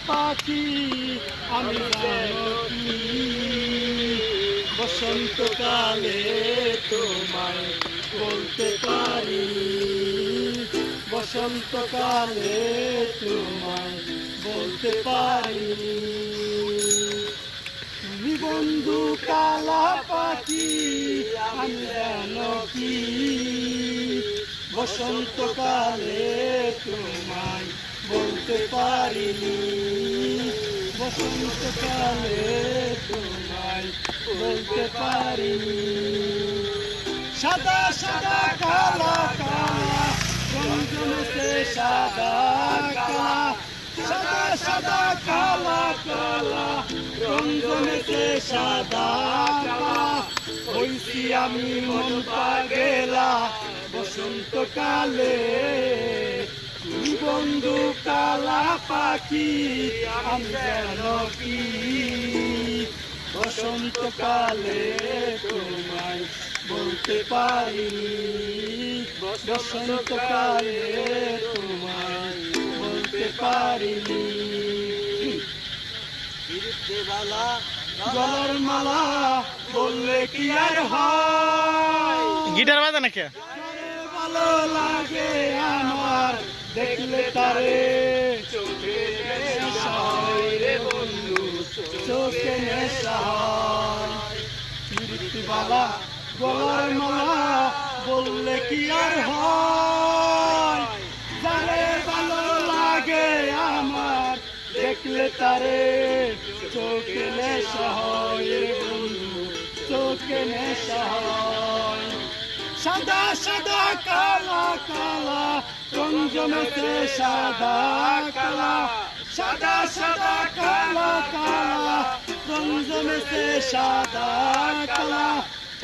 পাখি আমি জানো কি বসন্তকালে তোমায় বলতে পারি বসন্তকালে তোমায় বলতে পারি তুমি বন্ধু কালা পাখি আমি জানো কি বসন্তকালে তোমায় বলতে পারিনি বসন্তকালে তোমায় বলতে পারিনি সাদা সাদা কালা কালা রং জমেছে সাদা কালা সাদা সাদা কালা কালা রং জমেছে সাদা কালা হইছি আমি মন পাগেলা বসন্তকালে তুমি বন্ধু কালা পাখি আমি জানো কি বসন্তকালে তোমায় বলতে পারিনি বসন্তকালে তোমায় বলতে পারিনি গলার মালা বললে কি আর হয় গিটার বাজে নাকি ভালো লাগে আমার দেখলে তারে চোখে নেশা হয় রে বন্ধু চোখে নেশা হয় কীর্তিবালা গলার মালা বললে কি আর হয় যারে ভালো লাগে আমার দেখলে তারে চোখে নেশা হয় রে বন্ধু চোখে নেশা হয় সাদা সাদা কালা কালা রং জমেছে সাদা কালা সাদা সাদা কালা কালা রং জমেছে সাদা কালা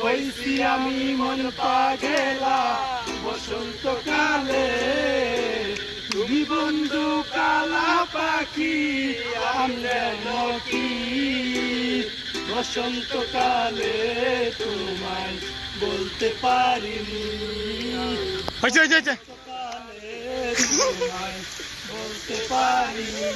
হইছি আমি মন পাগেলা বসন্তকালে তুমি বন্ধু কালা পাখি আমি জানো কি বসন্তকালে তোমায় বলতে পারিনি বলতে পারিনি